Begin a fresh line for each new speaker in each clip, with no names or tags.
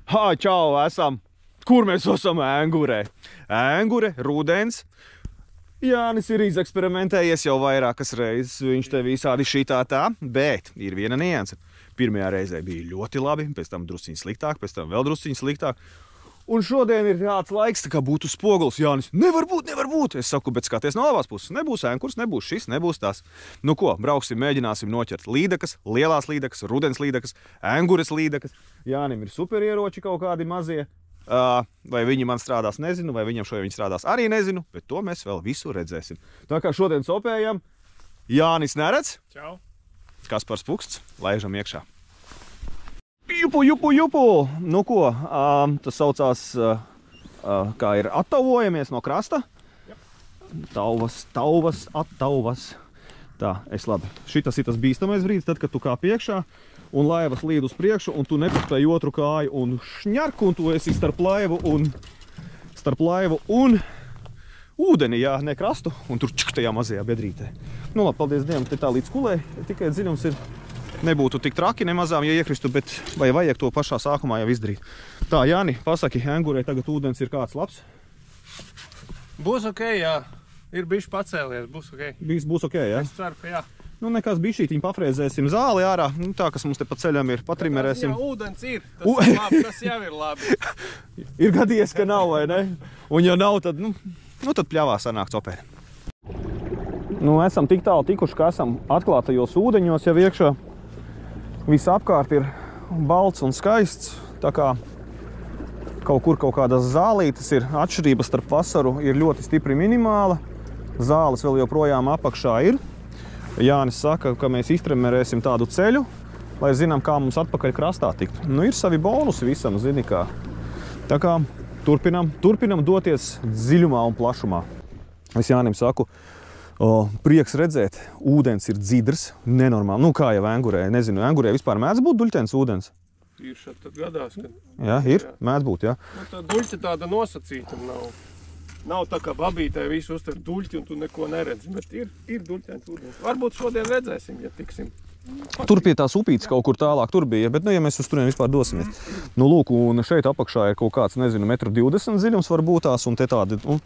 Čau, esam! Kur mēs esam? Ēngurē. Ēngure, rudens. Jānis ir izeksperimentējies jau vairākas reizes. Viņš te visādi šitā tā, bet ir viena nianse. Pirmajā reizē bija ļoti labi, pēc tam drusciņi sliktāk, pēc tam vēl drusciņi sliktāk. Un šodien ir tāds laiks, tā kā būtu spogulis. Jānis, nevar būt. Es saku, bet skaties no labās puses. Nebūs ēnkurs, nebūs šis, nebūs tas. Nu ko, brauksim, mēģināsim noķert līdekas, lielās līdekas, rudens līdekas, ēngures līdekas. Jānim ir superieroči kaut kādi mazie. Vai viņi man strādās, nezinu, vai viņam šodien viņi strādās, arī nezinu, bet to mēs vēl visu redzēsim. Tā kā šodien sopējam, Jānis neredz.
Čau.
Kaspars Puksts, laižam iekšā. Jupu! Nu ko, tas saucās, kā ir attauvojamies no krasta. Tauvas, attauvas. Tā, labi. Šitas ir tas bīstamais brīdis, tad, kad tu kāp iekšā un laivas līd uz priekšu, un tu nepaspēji otru kāju un šņark, un tu esi starp laivu un ūdeni, jā, ne krastu, un tur čuk tajā mazajā bedrītē. Nu labi, paldies Dievam, te tā līdz kulē, tikai dziļums ir. Nebūtu tik traki nemazām, ja iekristu, bet vai vajag to pašā sākumā jau izdarīt. Tā, Jāni, pasaki, ēngurē tagad ūdens ir kāds labs?
Būs ok, jā. Ir bišķi pacēlies, būs ok.
Būs ok, jā?
Es ceru, ka jā.
Nu, nekas bišķītiņi pafrēzēsim zāli ārā, nu, tā, kas mums te pa ceļam ir, patrimerēsim.
Jā, ūdens ir, tas ir labi, tas jau ir labi.
Ir gadījies, ka nav, vai ne? Un ja nav, tad, nu tad pļavā sanāk copēri. Nu, esam tik tālu tikuši, ka esam atklātajos ūdeņos jau iekšā. Viss apkārt ir balts un skaists, tā kā kaut kādas zālītes ir. Atšķirības starp vasaru ir ļoti stipri minimāla. Zāles vēl joprojām apakšā ir. Jānis saka, ka mēs iztremerēsim tādu ceļu, lai zinām, kā mums atpakaļ krastā tikt. Nu, ir savi bonusi visam, zini kā. Tā kā turpinam doties dziļumā un plašumā. Es Jānim saku, prieks redzēt, ūdens ir dzidrs, nenormāli. Nu, kā jau ēngurē, nezinu, ēngurē vispār mēdz būt duļtens ūdens?
Ir šeit tad gadās, ka...
Jā, ir? Mēdz būt, jā.
Nu, tā duļķa tāda nosacīta nav. Nav tā kā babītē visu uztver duļķi un tu neko neredzi, bet ir duļtens ūdens. Varbūt šodien redzēsim, ja tiksim.
Tur pie tās upītes kaut kur tālāk tur bija, bet, nu, ja mēs uz turien vispār dosimies. Nu, lūk, un šeit apakšā ir kaut kāds, nezinu, 1,20 m dziļums var būt tās, un te tādi, nu,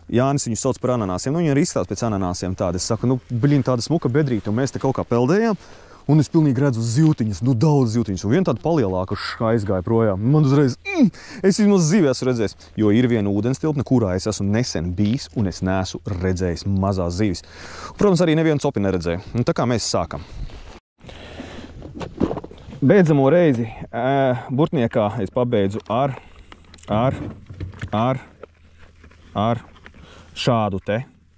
Jānis viņus sauc par ananāsiem. Nu, viņi ir izstāst pēc ananāsiem tādi. Es saku, nu, tāda smuka bedrīte, un mēs te kaut kā peldējām, un es pilnīgi redzu zivtiņas, nu, daudz zivtiņas, un viena tāda palielāka aizgāja projām. Man uzreiz, es vismaz zivi esmu redzējis, jo ir viena ūdenstilpne, kurā es esmu nesen bijis, un es neesmu redzējis mazās zivis. Protams, arī nevienu copi neredzēju. Un tā kā mēs sākam. Beidzamo reizi Burtniekā es pabeidzu ar šādu te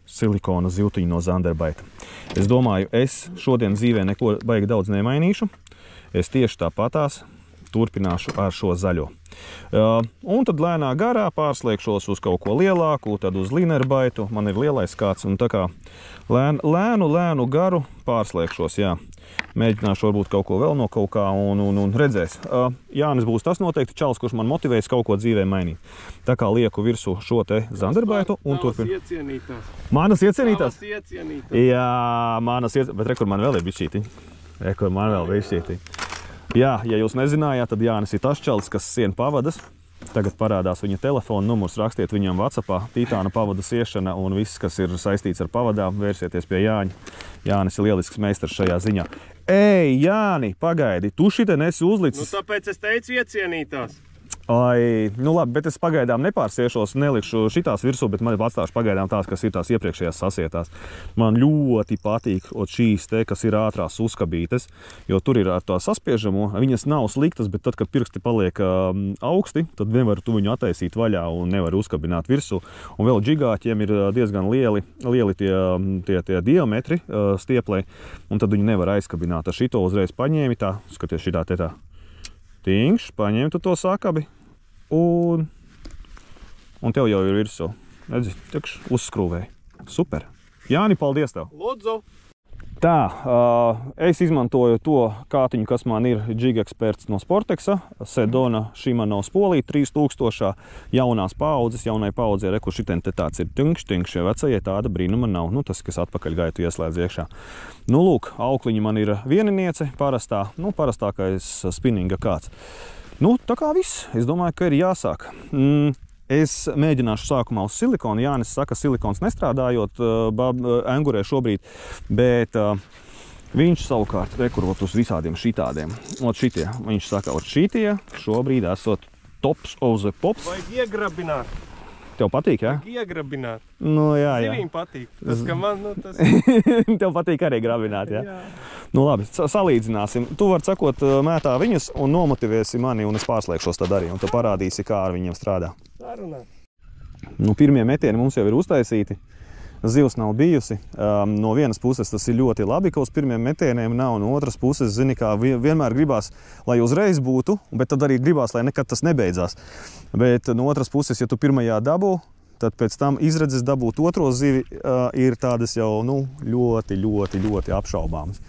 silikona zivtiņu no Zanderbaita. Es domāju, es šodien dzīvē neko baigi daudz nemainīšu. Es tieši tāpatās turpināšu ar šo zaļo. Un tad lēnā garā pārslēgšos uz kaut ko lielāku, tad uz Linerbaitu. Man ir lielais kāds, un tā kā lēnu garu pārslēgšos, jā. Mēģināšu varbūt kaut ko vēl no kaut kā un redzēs. Jānis būs tas noteikti čals, kurš man motivēs kaut ko dzīvē mainīt. Tā kā lieku virsū šo te Zanderbaitu un turpinu.
Tavas iecienītās.
Manas iecienītās?
Tavas iecienītās.
Jā, manas iecienītās. Bet rekur man vēl ir bišķītiņi. Jā, ja jūs nezinājāt, tad Jānis ir tas čalis, kas sien pavadas. Tagad parādās viņa telefona numurs, rakstiet viņam WhatsAppā, Titāna pavadu siešana un viss, kas ir saistīts ar pavadām, vērsieties pie Jāņa. Jānis ir lielisks meistars šajā ziņā. Ej, Jāni, pagaidi, tu šitien esi uzlicis.
Nu, tāpēc es teicu iecienītās.
Ai, nu labi, bet es pagaidām nepārsiešos, nelikšu šitās virsū, bet man atstāšu pagaidām tās, kas ir tās iepriekšējās sasietās. Man ļoti patīk šīs te, kas ir ātrās uzkabītes, jo tur ir ar to saspiežamo. Viņas nav sliktas, bet tad, kad pirksti paliek augsti, tad nevar tu viņu attaisīt vaļā un nevar uzkabināt virsū. Un vēl džigāķiem ir diezgan lieli tie diametri stieplē, un tad viņu nevar aizkabināt. Ar šito uzreiz paņēmi tā, skaties šitā te tā. Tīņš, paņēmi tu to sakabi un tev jau ir virsū. Redzi, tikš uzskrūvēji. Super. Jāni, paldies tev.
Lūdzu.
Tā, es izmantoju to kātiņu, kas man ir Jig-Experts no Sportexa, Sedona Shimano Spolī 3000 jaunās paudzes, jaunai paudzē, reku šitien te tāds ir tinkš, ja vecajai tāda brīnuma nav, nu tas, kas atpakaļ gaitu ieslēdz iekšā. Nu lūk, aukliņi man ir vieniniece, parastākais spinninga kāds. Nu, tā kā viss. Es domāju, ka ir jāsāk. Es mēģināšu sākumā uz silikonu. Jānis saka, silikons nestrādājot engurē šobrīd, bet viņš savukārt rekurot uz visādiem šitādiem. Ot šitie. Viņš saka, ot šitie šobrīd esot tops of the pops.
Vajag iegrabināt.
Tev patīk, jā?
Vajag iegrabināt.
Nu, jā.
Zivīm patīk. Tas, ka man, tas...
Tev patīk arī grabināt, jā?
Jā.
Nu labi, salīdzināsim. Tu vari sakot, mētā viņas un nomotivēsi mani, un es pārslēgšos tad arī, un tu parādīsi, kā ar viņiem strādā.
Sarunā.
Nu, pirmie metieni mums jau ir uztaisīti. Zivs nav bijusi. No vienas puses tas ir ļoti labi, ka uz pirmiem metieniem nav, no otras puses, zini, kā vienmēr gribās, lai uzreiz būtu, bet tad arī gribās, lai nekad tas nebeidzās. Bet no otras puses, ja tu pirmajā dabū, tad pēc tam izredzes dabūt otro zivi ir tādas jau ļoti apšaubāmas.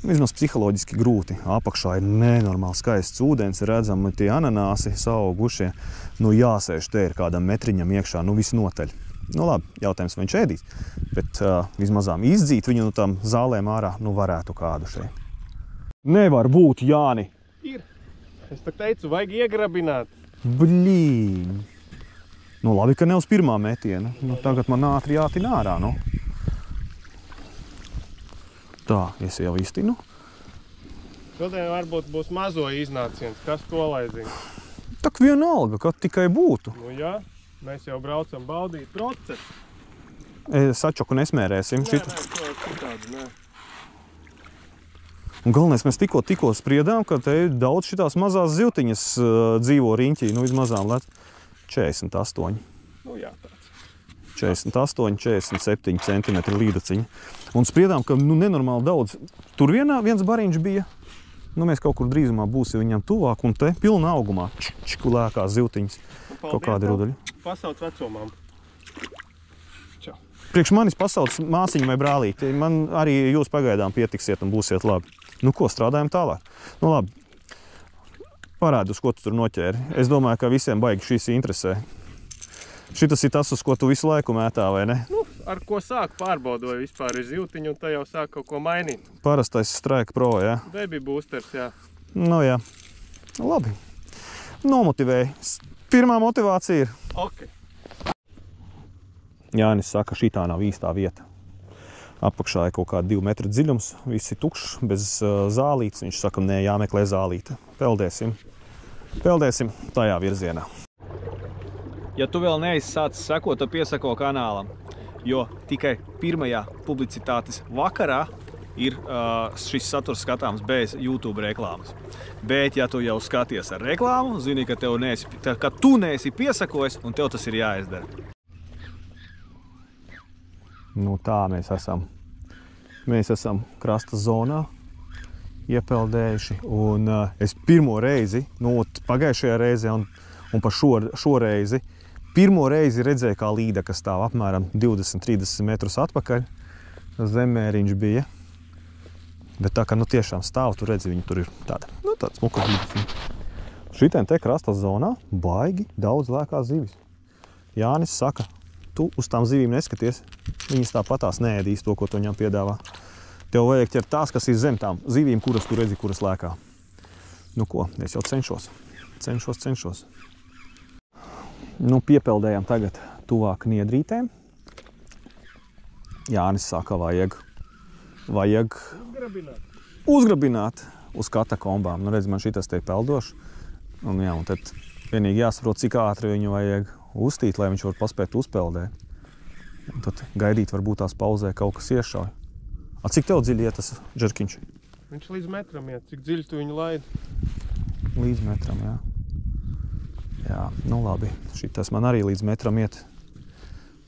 Vismaz psiholoģiski grūti. Apakšā ir nenormāli skaists ūdens, redzami tie ananāsi saaugušie. Nu jāsēž te ir kādam metriņam iekšā, nu visnotaļ. Nu labi, jautājums viņš ēdīs, bet vismazām izdzīt viņu no tam zālēm ārā, nu varētu kādu šeit. Nevar būt, Jāni!
Ir. Es tā teicu, vajag iegrabināt.
Blīn! Nu labi, ka ne uz pirmā metiena. Nu, tagad man ātri jātin ārā, nu. Tā, es jau iztinu.
Šodien varbūt būs mazo iznāciens. Kas to lai zina?
Tak vienalga, kad tikai būtu.
Nu jā, mēs jau braucam baudīt procesu.
Sačoku nesmērēsim.
Nē, to citādi, nē.
Un galvenais, mēs tikko spriedām, ka te daudz šitās mazās zivtiņas dzīvo riņķī, nu vismazām lec 48.
Nu jā, tāds.
48, 47 centimetri līdaciņa. Un spriedām, ka nu, nenormāli daudz. Tur viens bariņš bija. Nu, mēs kaut kur drīzumā būsim viņam tuvāk, un te pilna augumā čiku lēkās zivtiņas. Kaut kādi ruduļi.
Pasauc vecomām. Čau.
Priekš manis pasauc māsiņu vai brālīti. Man arī jūs pagaidām pietiksiet un būsiet labi. Nu ko, strādājam tālāk? Nu labi. Parādi, uz ko tu tur noķēri. Es domāju, ka visiem baigi šīs interesē. Šitas ir tas, uz ko tu visu laiku mētā, vai ne?
Nu, ar ko sāk pārbaudoju vispār ir zivtiņu, un tā jau sāk kaut ko mainīt.
Parastais Strike Pro, jā?
Baby boosters, jā.
Nu jā. Labi. Nomotivēja. Pirmā motivācija ir.
Ok.
Jānis saka, šitā nav īstā vieta. Apakšā ir kaut kāda 2 metru dziļums, viss ir tukšs, bez zālītes. Viņš saka, nē, jāmeklē zālīte. Peldēsim. Peldēsim tajā virzienā. Ja tu vēl neesi sācis sekot, tad piesako kanālam, jo tikai pirmajā publicitātes vakarā ir šis saturs skatāms bez YouTube reklāmas. Bet, ja tu jau skaties ar reklāmu, zini, ka tu neesi piesakojis un tev tas ir jāizdara. Nu tā mēs esam. Mēs esam krasta zonā iepeldējuši, un es pirmo reizi, nu pagājušajā reizē un pa šo reizi, pirmo reizi redzēju, kā līdaka stāv apmēram 20-30 metrus atpakaļ. Zemmēriņš bija. Bet tā kā nu tiešām stāv, tu redzi, viņi tur ir tāda, nu tāds smuka līdaka. Šitien te krasta zonā baigi daudz lēkās zivis. Jānis saka, tu uz tām zivīm neskaties, viņas tāpatās neēdīs to, ko tu viņam piedāvā. Tev vajag ķert tās, kas ir zem tām zivīm, kuras tu redzi, kuras lēkā. Nu ko, es jau cenšos. Nu, piepeldējām tagad tuvāk niedrītēm. Jānis saka, vajag uzgrabināt uz katakombām. Nu, redz, man šitas te peldošs. Un jā, un tad vienīgi jāsaprot, cik ātri viņu vajag uztīt, lai viņš var paspēt uzpeldēt. Un tad gaidīt, varbūt tās pauzē kaut kas iešauj. A, cik tev dziļi iet tas džerkiņš?
Viņš līdz metram iet. Cik dziļi tu viņu laidi?
Līdz metram, jā. Jā, nu labi. Šitas man arī līdz metram iet.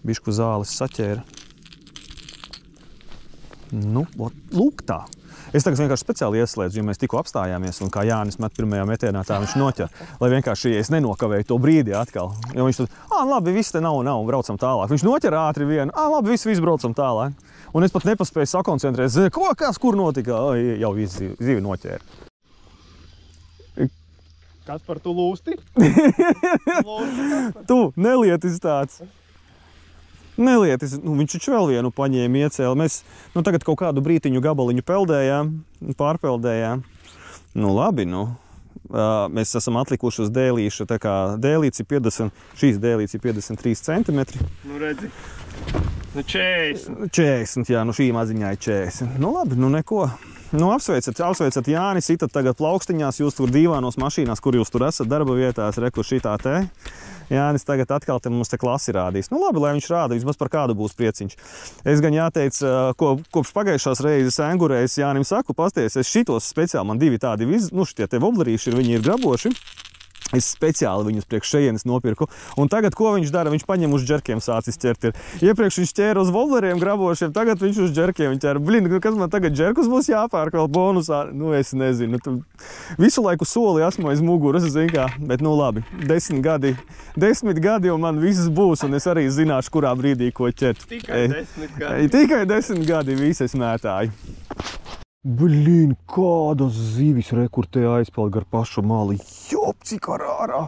Bišku zāles saķēra. Nu, lūk tā. Es tagad vienkārši speciāli ieslēdzu, jo mēs tikko apstājāmies, un kā Jānis met pirmajā metienā, tā viņš noķer. Lai vienkārši es nenokavēju to brīdi atkal. Jo viņš tad, labi, viss te nav, braucam tālāk. Viņš noķer ātri vienu, labi, viss braucam tālāk. Un es pat nepaspēju sakoncentrēt, kur notika, jau zivi noķēra.
Kaspar, tu lūsti?
Tu, nelietis tāds. Nelietis, nu, viņš taču vēl vienu paņēma iecēli. Mēs tagad kaut kādu brītiņu gabaliņu peldējām, pārpeldējām. Nu labi, mēs esam atlikuši uz dēlīša, tā kā dēlīts ir 50, šīs dēlīts ir 53 centimetri.
Nu redzi, nu 40.
40, jā, nu šī maziņā ir 40. Nu labi, nu neko. Nu apsveicat Jāni, sitat tagad plaukstiņās, jūs tur dīvānos mašīnās, kur jūs tur esat darba vietās, rekur šitā te. Jānis tagad atkal te mums te klasi rādīs. Nu labi, lai viņš rāda, vismaz par kādu būs prieciņš. Es gan jāteic, kopš pagājušās reizes Engurēs Jānim saku, pasties, es šitos speciāli, man divi tādi, nu šitie te voblerīši, viņi ir graboši. Es speciāli viņus priekš šejienes nopirku. Un tagad, ko viņš dara? Viņš paņem uz džerkiem sācis ķert. Iepriekš viņš ķēra uz vobleriem grabošiem, tagad viņš uz džerkiem ķēra. Blin, kas man tagad džerkus būs jāpērk vēl bonusā? Nu, es nezinu. Tu visu laiku soli esmu aiz muguras, zini kā. Bet, nu labi, 10 gadi un man viss būs, un es arī zināšu, kurā brīdī ko ķert.
Tikai 10 gadi.
Tikai 10 gadi visi es mētāju. Blin, kādas zivis rekurtē aizpeld gar pašu mali. Jop, cik arārā.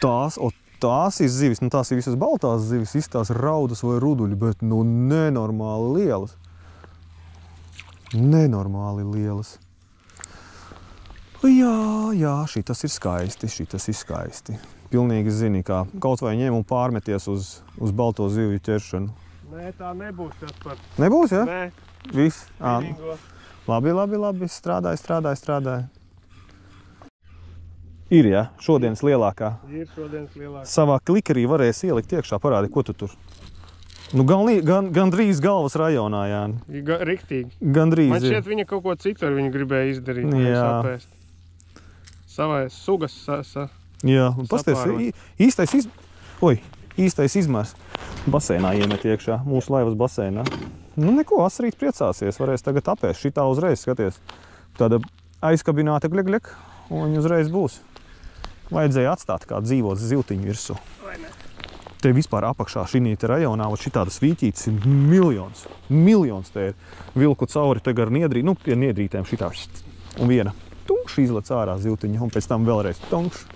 Tās ir zivis, nu tās ir visas baltās zivis, tās raudas vai ruduļi, bet nu nenormāli lielas. Nenormāli lielas. Jā, šitas ir skaisti. Pilnīgi zini, kā kaut vai ņem un pārmeties uz balto zivju ķeršanu.
Nē, tā nebūs tas par...
Nebūs, ja?
Nē.
Viss?
Vienīgo.
Labi. Strādāju. Ir, ja? Šodienas lielākā.
Ir šodienas lielākā.
Savā klikerī varēs ielikt iekšā, parādi, ko tu tur? Nu, gandrīz galvas rajonā, jā.
Riktīgi.
Gandrīz.
Man šķiet, viņa kaut ko citu ar viņu gribēja izdarīt.
Jā.
Sapēst. Savai sugas
Jā, un pasties, īstais izmērs. Basēnā iemet iekšā, mūsu laivas basēnā. Nu, neko, asarīt priecāsies, varēs tagad apēst. Šitā uzreiz, skaties, tāda aizkabināta gļek, un viņi uzreiz būs. Vajadzēja atstāt kā dzīvot zivtiņu virsū.
Vai ne?
Te vispār apakšā šinīte rajonā, šitādas vīķītes ir miljons. Miljons te ir. Vilku cauri te gar niedrīt, nu, pie niedrītēm šitā. Un viena tunkš izlec ārā zivtiņa, un pēc tam vēlreiz tunkš.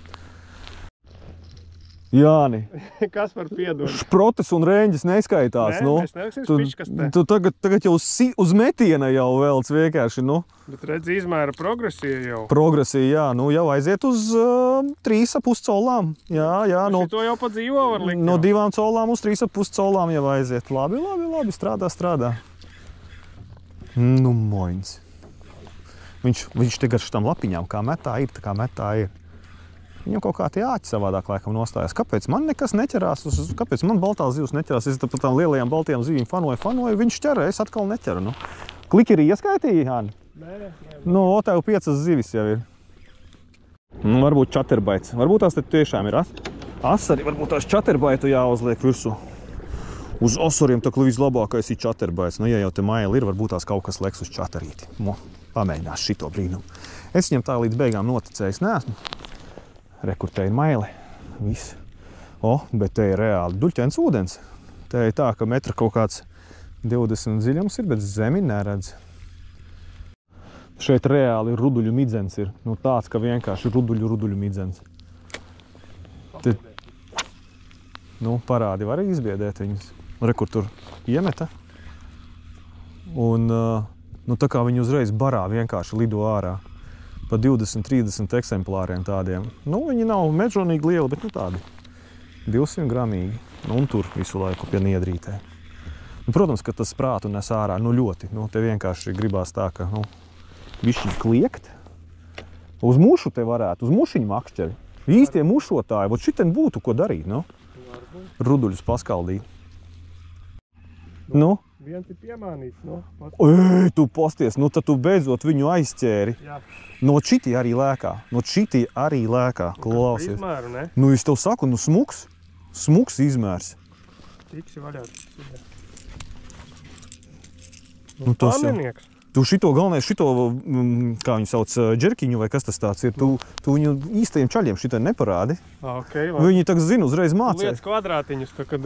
Jāni,
Kas par piedod?
šprotes un reņģis neskaitās,
Nē,
nu.
mēs neliksim spičkas te.
Tu tagad jau uz metiena jau velc vienkārši, nu.
Bet redzi, izmēra progresija jau.
Progresija, jā, nu jau aiziet uz 3,5 colām. Jā, no
Šito jau pa dzīvo var likt.
no
jau.
2 colām uz 3,5 colām jau aiziet. Labi, strādā. Nu, moins. Viņš te gar šitām lapiņām, kā metā ir. Viņam kaut kā tie āķi savādāk laikam nostājas. Kāpēc man nekas neķerās? Kāpēc man baltās zivs neķerās? Es par tām lielajām baltajām zivīm fanoju. Viņš ķera, es atkal neķeru. Nu. Klikerī ieskaitīji, Jāni?
Nē.
Nu, tev 5 zivis jau ir. Nu, varbūt čaterbaits. Varbūt tās te tiešām ir asari. Varbūt tās čaterbaitu jāuzliek virsū. Uz osoriem tā vislabākais ir čaterbaits. Nu, ja jau te maili ir, varbūt tās kaut kas leks uz čaterīti. Pamēģinās šito brīnumu. Es viņam tā līdz beigām noticējis neesmu. Rekur te ir maili. Viss. Bet te ir reāli duļķens ūdens. Te ir tā, ka metra kaut kāds 20 dziļums ir, bet zemi neredz. Šeit reāli ruduļu midzens ir. Nu tāds, ka vienkārši ruduļu midzens. Te, nu, parādi var izbiedēt viņus. Rekur tur iemeta. Un, nu, tā kā viņi uzreiz barā vienkārši lido ārā. Pa 20-30 eksemplāriem tādiem. Nu, viņi nav mežonīgi lieli, bet nu tādi 200 gramīgi. Nu, un tur visu laiku pie niedrītē. Nu, protams, ka tas prātu nes ārā, nu ļoti. Nu, te vienkārši gribās tā, ka, nu, višķiņ kliegt. Uz mušu te varētu, uz mušiņu makšķeri. Īstie mušotāji, vot šitien būtu ko darīt, nu. Ruduļus paskaldīt. Nu?
Viens ir piemānīts, nu.
Ej, tu pasties, nu tad tu beidzot viņu aizķēri.
Jā.
No šitī arī lēkā, klausies.
Izmēru, ne?
Nu, es tev saku, nu smuks izmērs.
Tiksi vaļā.
Nu, tas jau.
Pamenieks.
Tu šito galvenais, kā viņu sauc, džerkiņu vai kas tas tāds ir, tu viņu īstajiem čaļiem šitai neparādi.
Okay,
Viņi tak zina, uzreiz mācē.
Liec kvadrātiņus, tā kad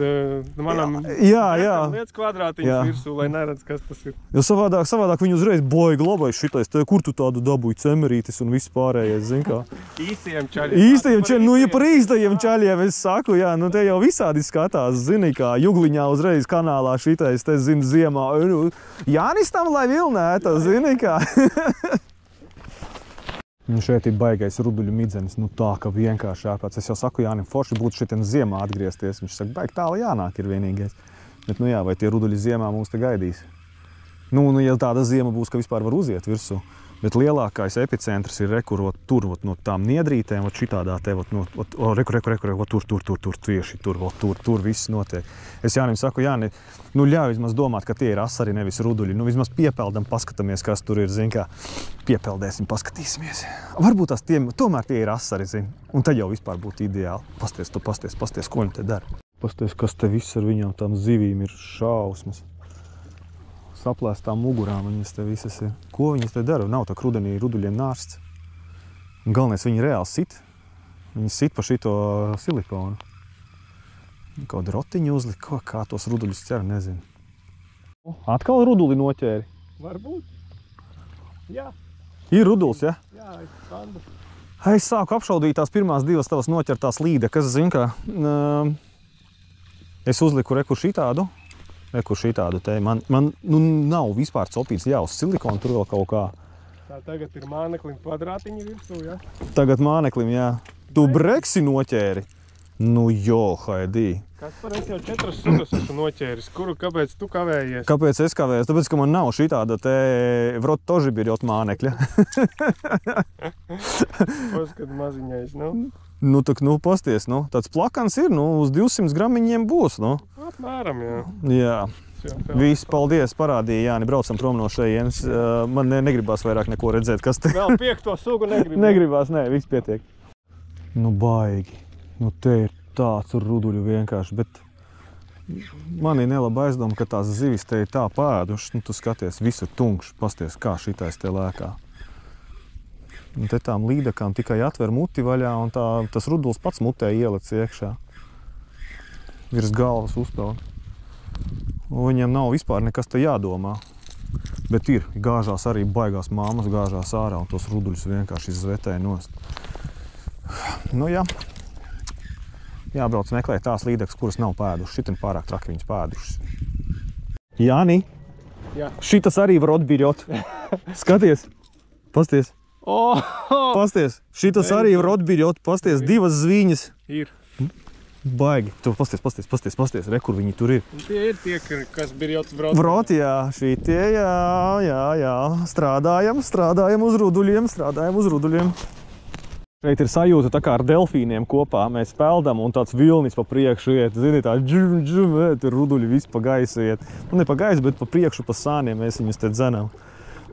manam...
Jā.
Liec kvadrātiņus virsū, lai neredz, kas tas ir.
Jo savādāk viņi uzreiz boja glabājas šitais, kur tu tādu dabūji cemerītis un viss pārējais, zin kā.
Īstajiem čaļiem.
Nu, ja par īstajiem čaļiem es saku, jā, nu te jau visādi skatās, zini kā, jugliņā uzreiz kanālā šitais, te zini ziemā. Jānis tam, lai vilnē. Tā zini kā. Šeit ir baigais ruduļu midzenis, nu tā, ka vienkārši ārprāts. Es jau saku Jānim, forši būtu šitien ziemā atgriezties. Viņš saka, baigi tālu jānāk ir vienīgais. Bet nu jā, vai tie ruduļi ziemā mūs te gaidīs? Nu, ja tāda ziema būs, ka vispār var uziet virsū. Bet lielākais epicentrs ir rekurot tur, no tām niedrītēm, šitādā te, tur, tieši tur viss notiek. Es Jānim saku, Jāni, nu ļauj vismaz domāt, ka tie ir asari, nevis ruduļi. Nu vismaz piepeldam, paskatāmies, kas tur ir, zin kā, piepeldēsim, paskatīsimies. Varbūt tās tomēr tie ir asari, zin, un tad jau vispār būtu ideāli. Pasties, ko viņi te dara. Pasties, kas te viss ar viņām tām zivīm ir šausmas. Saplēstām mugurām viņas te visas ir. Ko viņas te dara? Nav tā rudenī ruduļiem nārsts. Un galvenais, viņi reāli sit. Viņi sit pa šito silikonu. Kaut rotiņu uzlika, kā tos ruduļus cer, nezinu. Atkal ruduli noķēri?
Varbūt. Jā.
Ir ruduls, ja?
Jā, standu.
Es sāku apšaudīt tās pirmās divas tavas noķertās līdekas, zin kā. Es uzliku rekur šitādu. Rekur šitādu te. Man nu, nav vispār copīts uz silikonu, tur vēl kaut kā.
Tā tagad ir māneklim kvadrātiņi virsū, ja?
Tagad māneklim, jā. Tu breksi noķēri? Nu jo, haidī.
Kaspar, es jau 4 sugas esmu noķēris. Kāpēc tu kavējies?
Kāpēc es kavējos? Tāpēc, ka man nav šitāda te vrot toži birjot mānekļa.
Paskat maziņais, nu?
Nu, tak, nu, pasties, nu. Tāds plakans ir, nu, uz 200 gramiņiem būs, nu.
Apmēram, jā.
Jā. Viss, paldies, parādīja, Jāni, braucam prom no šejienes. Man negribās vairāk neko redzēt, kas te...
Vēl 5. sugu negribas.
Negribās, nē, viss pietiek. Nu, baigi. Nu, te ir tāds ruduļu vienkārši, bet man ir nelaba aizdoma, ka tās zivis te ir tā pēdušas. Nu, tu skaties, visu tunkšs, pasties, kā šitais te lēkā. Un te tām līdakām tikai atver muti vaļā, un tas ruduls pats mutē ielec iekšā. Virs galvas uzpeld. Un viņiem nav vispār nekas te jādomā. Bet ir, gāžās arī baigās māmas, gāžās ārā, un tos ruduļus vienkārši izvetēja nost. Nu jā. Jābrauc meklēt tās līdekas, kuras nav pēdušas. Šitin pārāk traki viņas pēdušas. Jāni,
jā.
Šitas arī var atbiļot. Skaties, pasties. Pasties, šitas arī var atbiļot. Pasties, 2 zviņas.
Ir.
Baigi. Tu pasties, re, kur viņi tur ir.
Tie ir tie, kas birjot vrot.
Vrot, jā, šitie, jā. Strādājam uz ruduļiem. Šeit ir sajūta tā kā ar delfīniem kopā. Mēs peldam un tāds vilnis pa priekšu iet. Zini, tā džum, tur ruduļi viss pa gaisu iet. Nu, ne pa gaisu, bet pa priekšu pa sāniem mēs viņus te dzenam.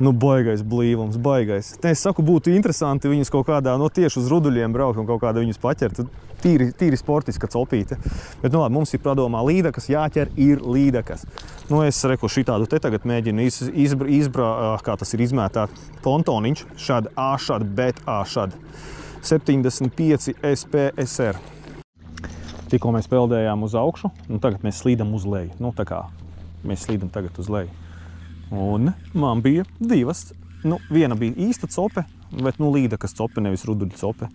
Nu, baigais blīvums, baigais. Es saku, būtu interesanti viņus kaut kādā, no tieši uz ruduļiem braukt un kaut kādā viņus paķert. Tīri sportiska copīte. Bet, nu labi, mums ir padomā līdekas, jāķer ir līdekas. Nu, es reku šitādu te tagad mēģinu kā tas ir izmētāt pontoniņš. Šad, bet 75 SPSR. Tikko mēs peldējām uz augšu, nu tagad mēs slīdam uz leju. Nu, tā kā mēs slīdam tagad uz leju. Un man bija 2. Nu, viena bija īsta cope, bet nu līdekas cope, nevis ruduļu cope.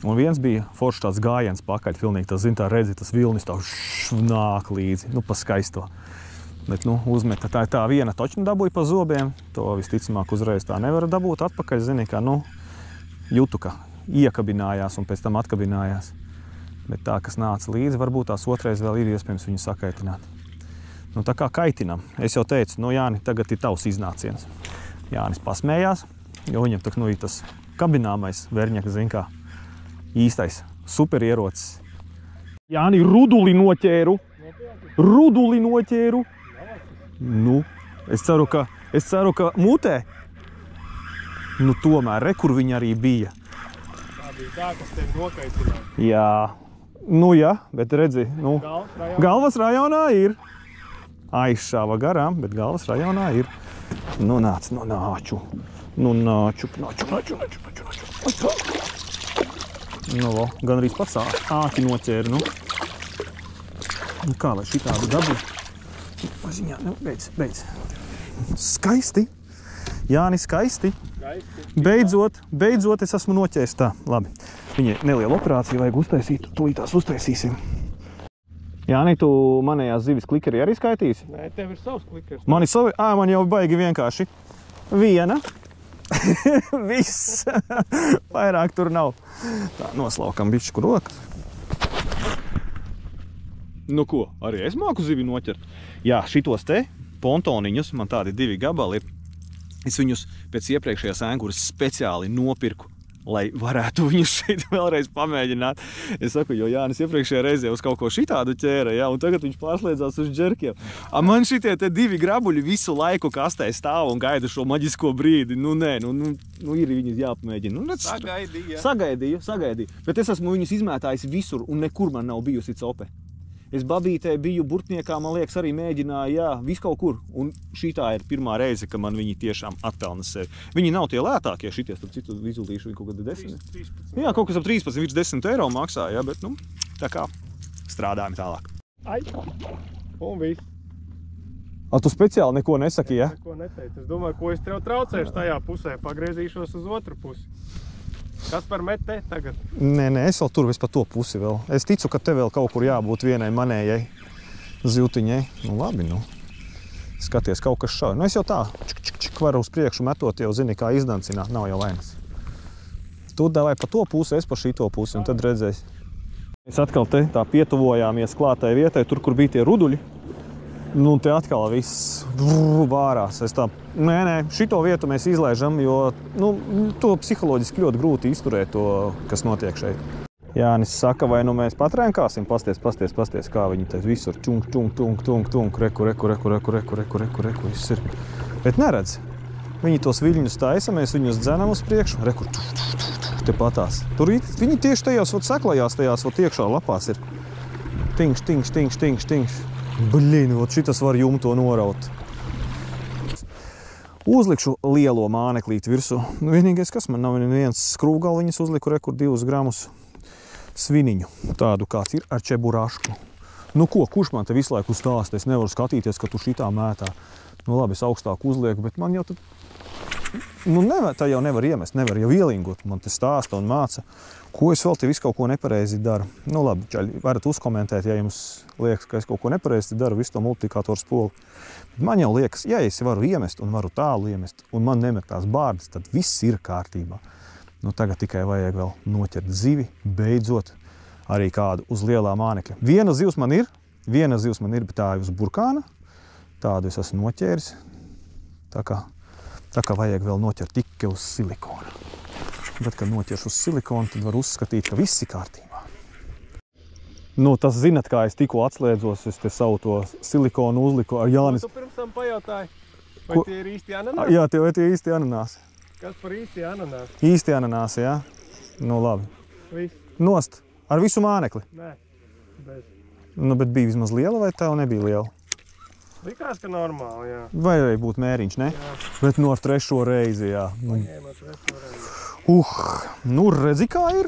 Un viens bija foršs tāds gājiens pakaļ, pilnīgi tas, zin, tā redzi, tas vilnis tā nāk līdzi, nu, pa skaisto. Bet, nu, uzmeta tā viena točna dabūja pa zobiem, to visticamāk uzreiz tā nevar dabūt atpakaļ, zini, kā, nu, jūtu, ka iekabinājās un pēc tam atkabinājās. Bet tā, kas nāca līdzi, varbūt tās otrais vēl ir iespējams viņu sakaitināt. Nu, tā kā kaitinam. Es jau teicu, nu, Jāni, tagad ir tavs iznāciens. Jānis pasmējās, jo viņam tak, nu, ir tas kabināmais verņaka, zin kā, īstais superierocis. Jāni, ruduli noķēru. Nu, es ceru, ka mutē. Nu, tomēr, re, kur viņa arī bija.
Tā bija tā, kas tevi nokaitināja.
Jā, nu jā, bet redzi, nu, Galvas rajonā ir. Aizšāva garām, bet Galvas rajonā ir. Nu, nāc, nu, nāču. Nu, nāču. Nu, vo, gan arī pats āki noķēri, nu. Nu, kā lai šitādu dabu? Paziņā, nu, beidz. Skaisti. Jāni, skaisti. Beidzot es esmu noķēris. Tā, labi. Viņai neliela operācija vajag uztaisīt, tūlītās uztaisīsim. Jāni, tu manējās zivis klikeri arī skaitīsi?
Nē, tev ir savs klikers.
Man jau baigi vienkārši. 1, Viss. Vairāk tur nav. Tā, noslaukam bišķu rokas. Nu ko, arī es māku zivi noķert. Jā, šitos te pontoniņus, man tādi 2 gabali ir. Es viņus pēc iepriekšējās ēnguras speciāli nopirku, lai varētu viņus šeit vēlreiz pamēģināt. Es saku, jo Jānis iepriekšējā reizē uz kaut ko šitādu ķēra, ja, un tagad viņš pārslēdzās uz džerkiem. Man šitie te 2 grabuļi visu laiku kastē stāv un gaida šo maģisko brīdi. Nu nē, nu ir viņus jāpamēģina. Nu, Sagaidīju. Bet es esmu viņus izmētājis visur un nekur man nav bijusi cope. Es babītē biju burtniekā, man liekas, arī mēģināju, jā, visu kaut kur. Un šitā ir pirmā reize, ka man viņi tiešām atpelna sevi. Viņi nav tie lētākie šitie, starp citu izulīšu, viņi kaut kāda 10. 13. Jā, kaut kas ap 13, viņš 10 eiro maksā, jā, bet, nu, tā kā strādājam tālāk.
Ai, un viss.
Tu speciāli neko nesaki, jā?
Neko neteicu. Es domāju, ko es tev traucēšu tajā pusē, pagriezīšos uz otru pusi. Kas par met te tagad?
Nē, es vēl tur, pa to pusi vēl. Es ticu, ka te vēl kaut kur jābūt vienai manējai ziltiņai. Nu labi, nu. Skaties, kaut kas šauj. Nu es jau tā, čik varu uz priekšu metot, jau zini, kā izdancināt, nav jau vainas. Tu davai pa to pusi, es pa šito pusi, un tad redzēsi. Mēs atkal te tā pietuvojāmies klātai vietai, tur, kur bija tie ruduļi. Nu, te atkal viss vārās. Es tā, nē, šito vietu mēs izlaižam, jo, nu, to psiholoģiski ļoti grūti izturēt to, kas notiek šeit. Jānis saka, vai nu mēs patrēnkāsim, pasties, kā viņi te visur tung, reku, viss ir. Bet neredz. Viņi tos viļņus taisa, mēs viņus dzenam uz priekšu, reku, te patās. Tur viņi tieši tajās seklajās, tajās iekšā lapās ir. Tingš. Blin, šitas var jumto noraut. Uzlikšu lielo māneklīti virsū. Nu, vienīgais, kas man nav viens skrūvgalviņas uzliku, rekur 2 gramus sviniņu. Tādu kāds ir ar čeburašku. Nu ko, kurš man te visu laiku stāsta? Es nevaru skatīties, ka tu šitā mētā. Nu labi, es augstāk uzlieku, bet man jau tad... Nu, tā jau nevar iemest, nevar jau ielingot. Man te stāsta un māca, ko es vēl te visu kaut ko nepareizi daru. Nu labi, čaļi, varat uzkomentēt, ja jums liekas, ka es kaut ko nepareizi daru, visu to multiplikātoru spolu. Bet man jau liekas, ja es varu iemest un varu tālu iemest, un man nemetās bārdas, tad viss ir kārtībā. Nu tagad tikai vajag vēl noķert zivi, beidzot arī kādu uz lielā mānekļa. Viena zivs man ir, bet tā ir uz burkāna. Tādu es esmu noķēris. Tā kā vajag vēl noķert tikai uz silikona. Bet, kad noķeršu uz silikonu, tad var uzskatīt, ka viss ir kārtībā. Nu, tas zinat, kā es tikko atslēdzos, es te savu to silikonu uzliku ar Jānis.
Tu pirms tam pajautāji, vai tie ir īsti ananāsi?
Jā, vai tie īsti ananāsi.
Kas par īsti ananāsi?
Īsti ananāsi, jā? Nu, labi.
Viss?
Nost. Ar visu mānekli?
Nē, bez.
Nu, bet bija vismaz liela vai tev nebija liela?
Likās, ka normāli, jā.
Vai arī būtu mēriņš, ne? Jā. Bet no ar 3. reizi, jā.
Paņēma ar 3. reizi.
Nu redzi, kā ir.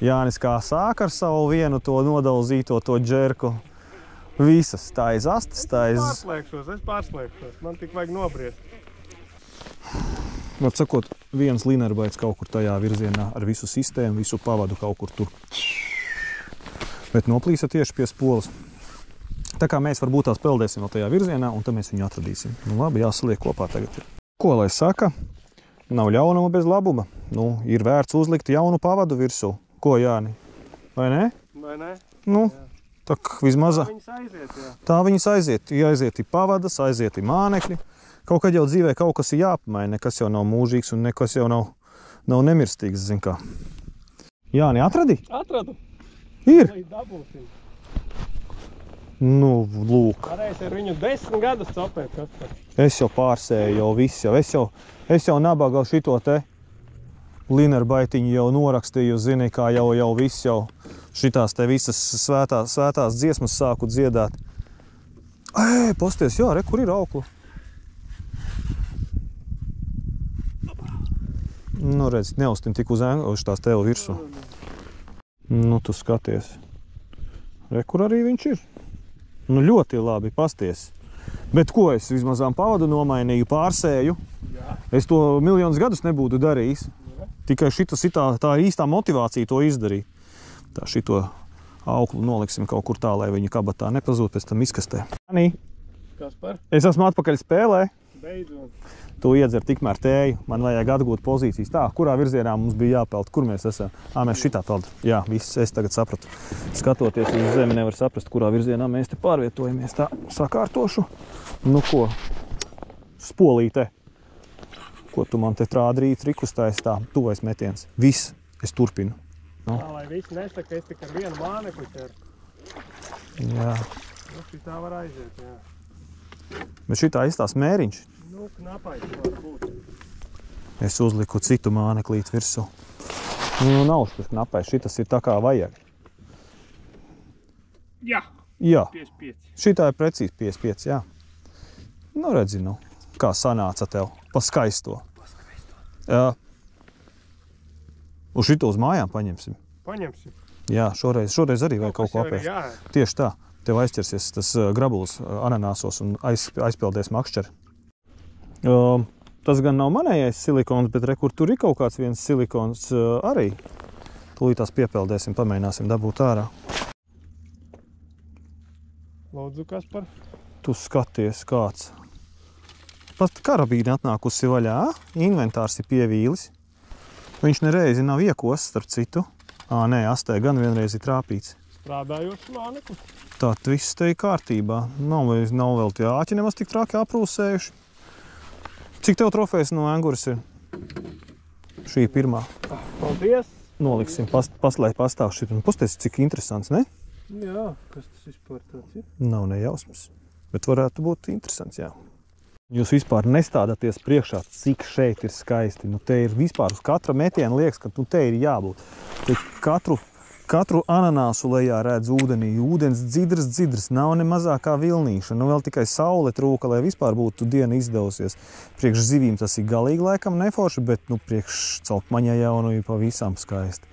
Jānis kā sāk ar savu vienu to nodalzīto to džerku. Visas, tā ir astes, tā ir...
Es pārslēgšos, man tik vajag nobriest.
Var sakot, viens linerbaits kaut kur tajā virzienā ar visu sistēmu, visu pavadu kaut kur tur. Bet noplīsa tieši pie spoles. Tā kā mēs varbūt tās peldēsim vēl tajā virzienā, un tad mēs viņu atradīsim. Nu labi, jāsaliek kopā tagad ir. Ko lai saka? Nav ļaunuma bez labuma. Nu, ir vērts uzlikt jaunu pavadu virsū. Ko, Jāni? Vai ne?
Vai ne?
Nu, tak vismaz...
Tā viņas aiziet, jā.
Tā viņas aiziet. Aiziet ir pavadas, aiziet ir mānekļi. Kaut kad jau dzīvē kaut kas ir jāpamaina, nekas jau nav mūžīgs un nekas jau nav nemirstīgs, zin kā. Jāni, atradi?
Atradu.
Ir?
Lai dabūsim.
Nu, lūk.
Varēs ar viņu 10 gadus copēt, kas par.
Es jau pārsēju jau visu, es jau nabaga šito te linerbaitiņu jau norakstīju, zini, kā jau viss jau šitās te visas svētās dziesmas sāku dziedāt. Pasties, jā, re, kur ir auklu? Nu, redz, neustin tik uz tās tev virsū. Nu, tu skaties. Re, kur arī viņš ir? Nu, ļoti labi, pasties. Bet ko es vismazām pavadu nomainīju, pārsēju? Jā. Es to miljonus gadus nebūtu darījis. Jā. Tikai šitas ir tā īstā motivācija to izdarīt. Tā šito auklu noliksim kaut kur tā, lai viņa kabatā nepazūd, pēc tam izkastē. Anī,
kas par?
es esmu atpakaļ spēlē.
Beidzot.
Tu iedzer tikmēr tēju, man vajag atgūt pozīcijas. Tā, kurā virzienā mums bija jāpeld, kur mēs esam? Mēs šitā peldam. Jā, viss, es tagad sapratu. Skatoties uz zemi, nevar saprast, kurā virzienā mēs te pārvietojamies. Tā, sakārtošu. Nu ko? Spolīte. Ko tu man te trādrīt, rikustājas tā, tuvais metiens. Viss, es turpinu.
Tā, lai visi nesaka, es tik ar vienu mānekli ķeru.
Jā.
Nu, šitā var aiziet, jā.
Bet šitā izstās mēriņš.
Nu, knapais var būt.
Es uzliku citu māneklīt virsū. Nu, nav šis knapais, šitas ir tā kā vajag.
Jā.
Jā.
55.
Šitā ir precīzi 55, jā. Nu, redzi, nu, kā sanāca tev pa skaisto. Jā. Uz šito uz mājām paņemsim.
Paņemsim.
Jā, šoreiz arī vajag kaut ko apēst. Tieši tā. Tev aizķersies tas grabulis ananāsos un aizpeldēs makšķeri. Tas gan nav manējais silikons, bet re, kur tur ir kaut kāds viens silikons arī. Tūlītās piepeldēsim, pamēģināsim dabūt ārā.
Lūdzu, Kaspar.
Tu skaties kāds. Pat karabīne atnākusi vaļā, inventārs ir pievīlis. Viņš nereizi nav iekosts, starp citu. Nē, astē gan vienreiz ir trāpīts.
Strādājošs mānekli.
Tātad viss te ir kārtībā. Nav vēl tie āķi nemaz tik traki aprūsējuši. Cik tev trofejas no Anguras ir? Šī ir pirmā.
Paldies.
Noliksim, lai pastāv šit. Un pasties, cik interesants, ne?
Jā, kas tas vispār tāds ir?
Nav nejausmas, bet varētu būt interesants, jā. Jūs vispār nestādāties priekšā, cik šeit ir skaisti. Nu, te ir vispār uz katra metiena liekas, ka nu, te ir jābūt. Te katru ananāsu lejā redz ūdenī. Ūdens dzidrs, nav ne mazākā vilnīša. Nu, vēl tikai saule trūka, lai vispār būtu diena izdevusies. Priekš zivīm tas ir galīgi laikam neforši, bet nu, priekš celtmaņai jau nu ir pavisam skaisti.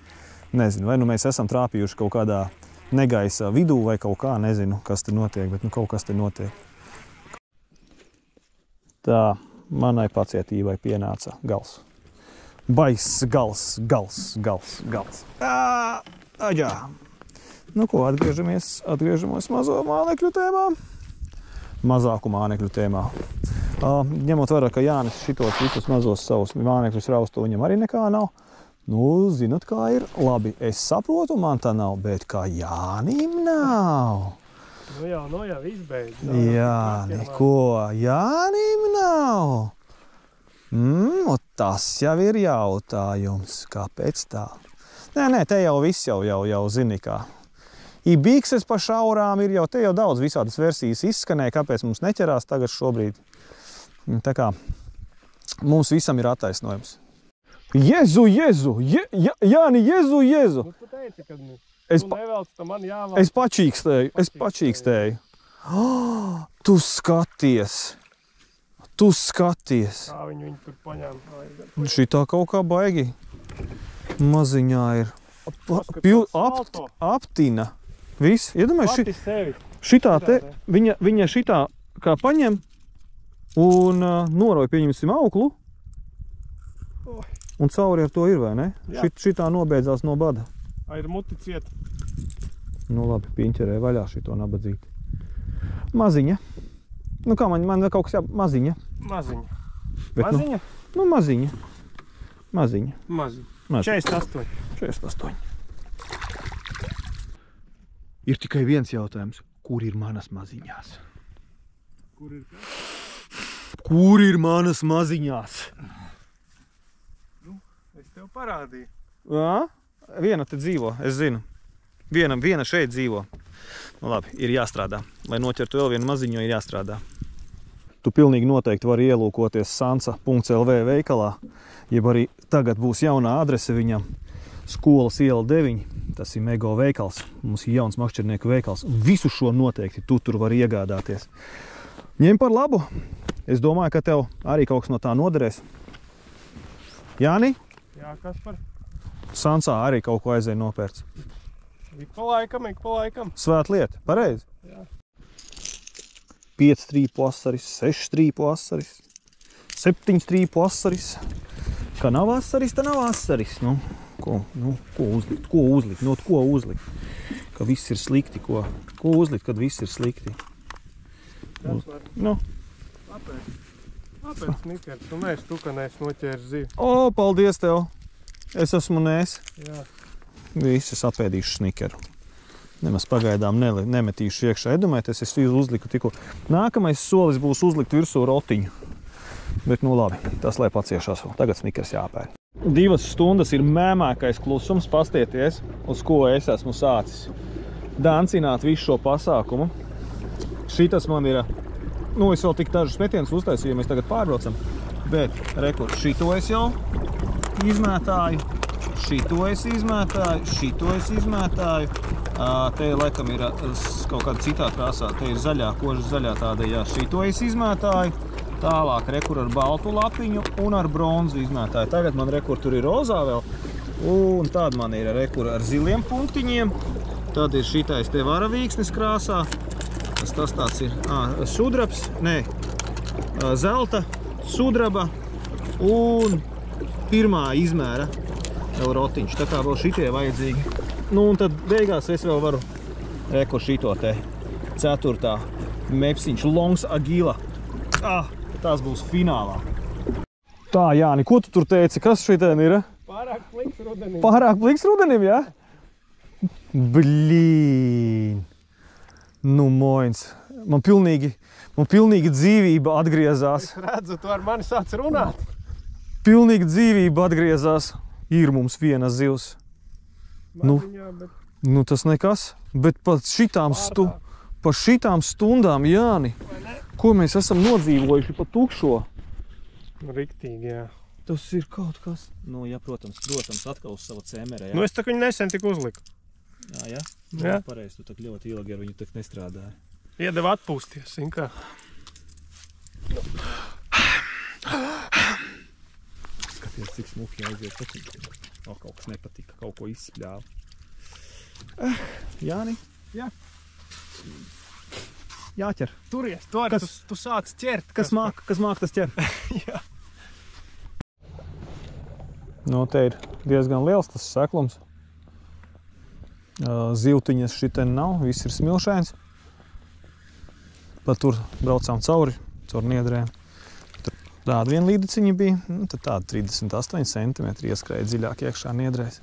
Nezinu, vai nu mēs esam trāpījuši kaut kādā negaisa vidū vai kaut kā, nezinu, kas te notiek, bet nu, kaut kas te notiek. Tā, manai pacietībai pienāca gals. Baiss gals. Aģā. Nu ko, atgriežamies mazo mānekļu tēmā. Mazāku mānekļu tēmā. Ņemot vērā, ka Jānis šitos visus mazos savus mānekļus raustu, viņam arī nekā nav. Nu, zinat, kā ir. Labi, es saprotu, man tā nav, bet kā Jānim nav.
Nu jau izbeidz.
Jāni, ko? Jānim nav? Tas jau ir jautājums. Kāpēc tā? Nē, te jau viss jau zini kā. Ir bikses pa šaurām, ir jau te jau daudz visādas versijas izskanēja, kāpēc mums neķerās tagad šobrīd. Tā kā mums visam ir attaisnojums. Jezu! Jāni, Jezu!
Nu, tu teici, kad tu nevelc, tad man jāvelc.
Es pačīkstēju. Tu skaties!
Kā viņu tur paņēma?
Šitā kaut kā baigi. Maziņā ir aptina. Viss, iedomājies, šitā te, viņa šitā kā paņem un noroja, pieņemsim, auklu. Un cauri ar to ir, vai ne? Šitā nobeidzās no bada.
Ir muti cieta.
Nu labi, piņķerē vaļā šito nabadzīti. Maziņa. Nu kā man kaut kas maziņa.
Maziņa.
Maziņa? Nu maziņa.
Maziņa. 48.
Ir tikai viens jautājums. Kur ir manas maziņās? Kur ir manas maziņās?
Nu, es tev parādīju.
Jā? Viena te dzīvo, es zinu. Viena šeit dzīvo. Nu labi, ir jāstrādā. Lai noķertu vēl vienu maziņu, ir jāstrādā. Tu pilnīgi noteikti vari ielūkoties sansa.lv veikalā, jeb arī tagad būs jaunā adrese viņam. Skolas iela 9, tas ir Mego veikals. Mums ir jauns makšķernieku veikals. Visu šo noteikti tu tur vari iegādāties. Ņem par labu. Es domāju, ka tev arī kaut kas no tā noderēs. Jāni?
Jā, Kaspar?
Sansā arī kaut ko aizēja nopērts.
Ik pa laikam.
Svēt lieta, pareizi?
Jā.
5 strīpu asaris, 6 strīpu asaris, 7 strīpu asaris. Kā nav asaris, tā nav asaris. Nu, ko uzlikt? Ka viss ir slikti, ko uzlikt, kad viss ir slikti?
Kaspar?
Nu.
Kāpēc snikers? Tu neesi tu, ka neesi noķēris zivi.
O, paldies tev! Es esmu nēs.
Jā.
Visi es apēdīšu snikeru. Nemaz pagaidām nemetīšu iekšā. Iedomājieties, es uzliku tikko. Nākamais solis būs uzlikt virsū rotiņu. Bet nu labi, tas lai paciešās vēl. Tagad snikers jāpēd. 2 stundas ir mēmākais klusums. Pastieties, uz ko es esmu sācis dancināt visu šo pasākumu. Šitas man ir, nu es vēl tik dažus metienus uztaisīju, ja mēs tagad pārbraucam. Bet, rekur, šito es jau izmētāju, šito es izmētāju, šito es izmētāju. Te laikam ir kaut kāda citā krāsā, te ir zaļā, kožas zaļā tāda, jā, šito es izmētāju. Tālāk rekur ar baltu lapiņu un ar bronzu izmētāju. Tagad man rekur tur ir rozā vēl, un tad man ir rekur ar ziliem punktiņiem. Tad ir šitais te varavīksnes krāsā. Tas tāds ir sudrabs, zelta, sudraba un pirmā izmēra vēl rotiņš. Tā kā vēl šitie vajadzīgi. Nu un tad beigās es vēl varu rekur šito te 4. mepsiņš Longs Agila. Tas būs finālā. Tā, Jāni, ko tu tur teici? Kas šitien ir?
Pārāk pliks rudenim.
Pārāk pliks rudenim, jā? Blīn. Nu, moins. Man pilnīgi dzīvība atgriezās.
Es redzu, tu ar mani sāc runāt.
Pilnīgi dzīvība atgriezās. Ir mums viena zivs.
Maziņā, bet...
Nu, tas nekas. Bet pa šitām stundām, Jāni, ko mēs esam nodzīvojuši pa tukšo?
Riktīgi, jā.
Tas ir kaut kas. Nu, jā, protams, atkal uz savu cēmerē, jā.
Nu, es tak viņu nesen tik uzliku.
Jā?
Jā.
Pareizi, tu tak ļoti ilgi ar viņu tak nestrādāji.
Iedeva atpūsties, zin kā.
Skaties, cik smuki aiziet. Kaut kas nepatika, kaut ko izspļāva. Jāni? Jā. Jāķer.
Turies, tu sāc ķert.
Kas māk, tas ķer?
Jā.
Nu, te ir diezgan liels tas seklums. Zivtiņas šitien nav, viss ir smilšains. Pat tur braucām caur niedrēm. Tur tāda viena līdeciņa bija, tad tāda 38 cm ieskrēja dziļāk iekšā niedrēs.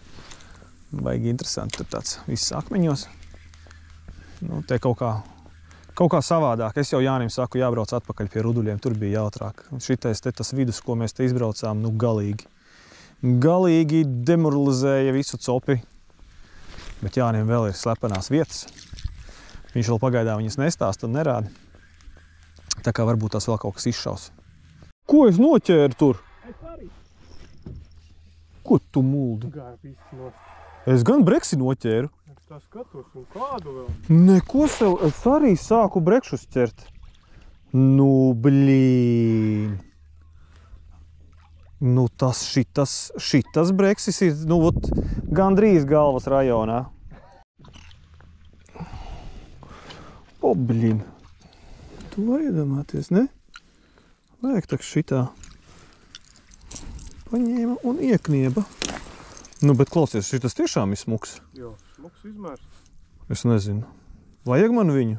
Baigi interesanti, tur tāds viss akmeņos. Nu, te kaut kā savādāk. Es jau Jānim saku, jābrauc atpakaļ pie ruduļiem, tur bija jautrāk. Šitais te tas vidus, ko mēs te izbraucām, nu galīgi. Galīgi demoralizēja visu copi. Bet Jānim vēl ir slepenās vietas. Viņš vēl pagaidā viņas nestāsta un nerāda. Tā kā varbūt tās vēl kaut kas izšaus. Ko es noķēru tur?
Es arī.
Ko tu muldi?
Gāja viss nost.
Es gan breksi noķēru.
Es tā skatos un kādu vēl.
Neko sev, es arī sāku brekšus ķert. Nu, blīn. Nu, šitas breksis ir, nu, gandrīz galvas rajonā. O, blīn. Tu vari iedomāties, ne? Vajag tak šitā. Paņēma un ieknieba. Nu, bet klausies, šitas tiešām ir smuks.
Jo, smuks izmērs.
Es nezinu. Vajag man viņu?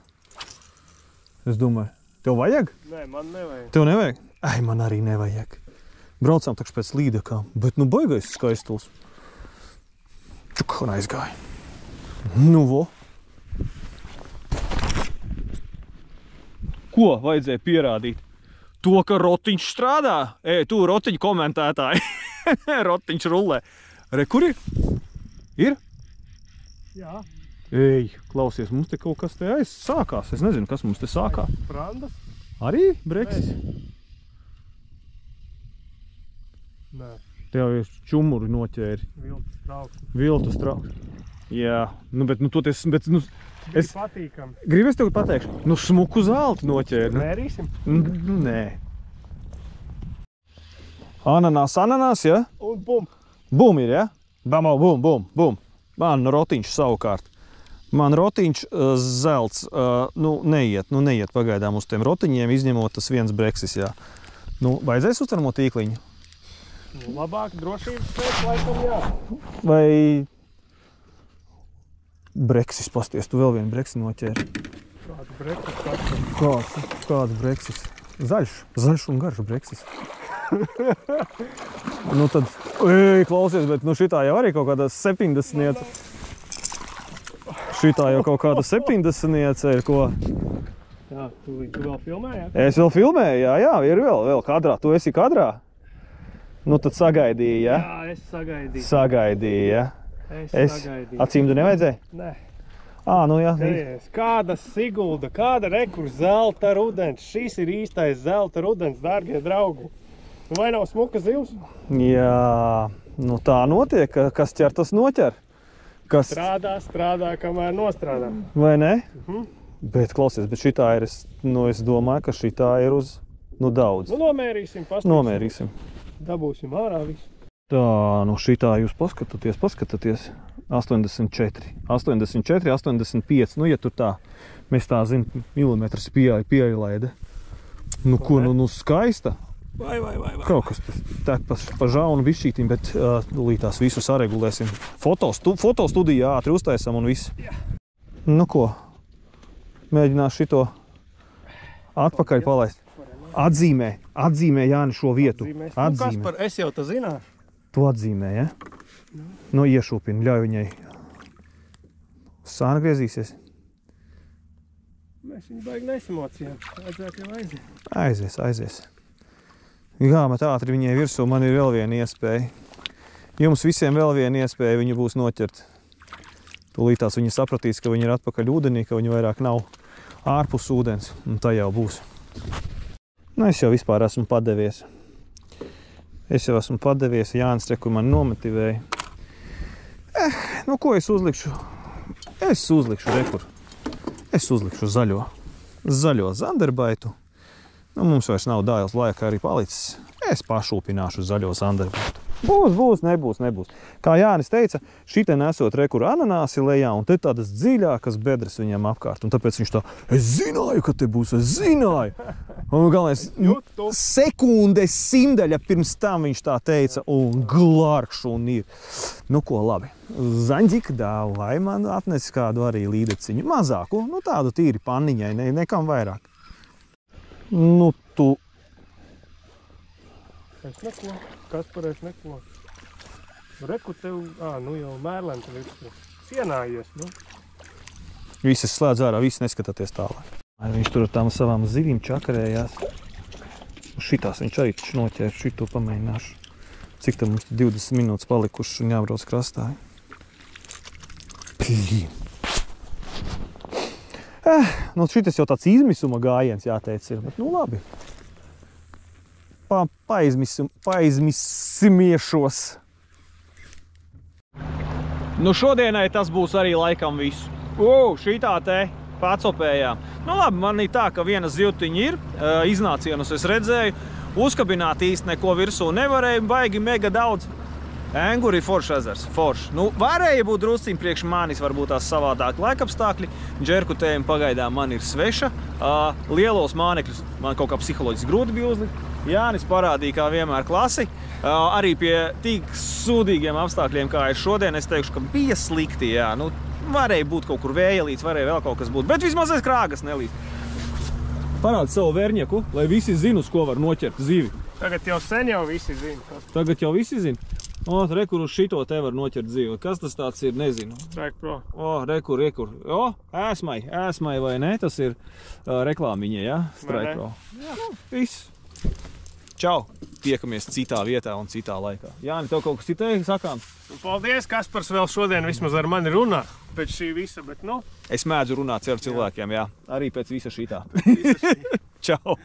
Es domāju, tev vajag?
Nē, man nevajag.
Tev nevajag? Ai, man arī nevajag. Braucām takš pēc līdekām, bet nu baigais skaistuls. Čuk, un aizgāja. Nu, vo. Ko vajadzēja pierādīt? To, ka rotiņš strādā? Tu rotiņu komentētāji. Rotiņš rullē. Re, kur ir? Ir?
Jā.
Ej, klausies, mums te kaut kas te sākās. Es nezinu, kas mums te sākās.
Prandas?
Arī breksis?
Nē.
Tev ir čumuri noķēri.
Viltus trauks.
Viltus trauks. Jā, nu, bet, nu, toties, bet, nu, es
patīkam.
gribu es tev pateikšu, nu, smuku zeltu noķēri.
Mērīsim?
Nu, nē. Ananās, ja?
Un bum.
Bum ir, ja? Bum. Man rotiņš savukārt. Man rotiņš zelts, neiet pagaidām uz tiem rotiņiem, izņemot tas viens breksis, jā. Nu, vajadzēs uz termo tīkliņu?
Nu, labāk drošības pēc, laikam jā.
Vai breksis, pasties, tu vēl vienu breksi noķēri.
Kāds breksis?
Kāds breksis? Zaļš un garš breksis. Nu tad, klausies, bet nu šitā jau arī kaut kādā 70. Šitā jau kaut kāda 70 ir, ko?
Jā, tu vēl filmē, jā?
Es vēl filmēju, jā, ir vēl kadrā. Tu esi kadrā? Nu tad sagaidīji, jā?
Jā, es sagaidīju.
Sagaidīji, jā?
Es sagaidīju.
Acīm tu nevajadzēja?
Nē.
Nu jā.
Kāda Sigulda, kāda rekur zelta rudens. Šis ir īstais zelta rudens, dārgie draugi. Nu vai nav smuka zivs?
Jā, nu tā notiek, kas ķer, tas noķer. Kas...
Strādā, kamēr nostrādā.
Vai ne? Bet klausies, bet šitā ir, es domāju, ka šitā ir uz, daudz.
Nu nomērīsim, pastīsim.
Nomērīsim.
Dabūsim ārā visu.
Tā, nu šitā jūs paskatāties. 84, 85, nu ja tur tā, mēs tā zinu, milimetrs pieaida. Nu ko, nu skaista.
Vai.
Kaut kas tā pa žaunu bišķītim, bet tās visu saregulēsim. Fotostudiju ātri uztaisam un viss.
Jā.
Nu ko, mēģinās šito atpakaļ palaist. Atzīmē Jāni šo vietu.
Atzīmē. Nu, es jau tā zināju.
Tu atzīmē, ja? Nu, iešūpini, ļauj viņai. Sāna griezīsies.
Mēs viņu baigi nesamocījām. Vajadzētu jau
Aizies. Jāmet ātri viņai virsū, man ir vēl viena iespēja. Jums visiem vēl viena iespēja, viņu būs noķert. Tūlītās viņi sapratīs, ka viņi ir atpakaļ ūdenī, ka viņi vairāk nav ārpus ūdens, un tā jau būs. Nu, es jau vispār esmu padevies. Jānis rekur man nomotivēja. Nu ko es uzlikšu? Es uzlikšu zaļo zanderbaitu. Nu, mums vairs nav dāļas laika arī palicis. Es pašūpināšu zaļo zanderbaitu. Būs, nebūs. Kā Jānis teica, šitien esot rekur ananāsi lejā, un te tādas dziļākas bedres viņam apkārt. Un tāpēc viņš tā, es zināju, ka te būs, Un galvenais, sekundes simdaļa pirms tam viņš tā teica, un glārkš un ir. Nu ko, labi. Zaņģika dāvu, vai man atnes kādu arī līdeciņu. Mazāku, nu tādu tīri panniņai, nekam vairāk. Nu tu...
Es neko, Kasparēs neko. Reku tev, nu jau mērlēm tev ir sienājies, nu.
Visas slēdz ārā, visi neskatāties tālāk. Viņš tur ar tām savām zivīm čakarējās. Šitās viņš arī taču noķēra, šito pamēģināšu. Cik tam mums 20 minūtes palikušas un jābrauc krastā. Plīn. Nu šitas jau tāds izmisuma gājiens jāteic ir, bet nu labi. Paizmisiemiešos. Nu šodienai tas būs arī laikam visu. Šitā te pacopējām. Nu labi, man ir tā, ka viena zivtiņa ir, iznācienus es redzēju, uzkabināt īsti neko virsū nevarēju, baigi mega daudz. Enguri foršs ezers, foršs. Nu, varēja būt drusciņ priekš manis, varbūt tās savādāk laikapstākļi. Džerkutējumi pagaidām man ir sveša. Lielos mānekļus man kaut kā psiholoģiski grūti bija uzlikt. Jānis parādīja, kā vienmēr klasi. Arī pie tik sūdīgiem apstākļiem, kā ir šodien, es teikšu, ka bija slikti, jā. Nu, varēja būt kaut kur vējelīts, varēja vēl kaut kas būt, bet vismaz aiz krāgas nelīst. Parādi savu vērņeku, lai visi zinu, uz ko var noķert zivi.
Tagad jau sen jau visi zina.
Tagad jau visi zina? Rekur uz šito te var noķert zivi. Kas tas tāds ir, nezinu.
Strike Pro.
Rekur. Ēsmai vai ne? Tas ir reklāmiņa, ja? Strike Pro. Jā, viss. Čau! Tiekamies citā vietā un citā laikā. Jāni, tev kaut kas citēji sakām?
Paldies, Kaspars vēl šodien vismaz ar mani runā pēc šī visa, bet nu...
Es mēdzu runāt ar cilvēkiem, jā. Arī pēc visa šitā. Čau!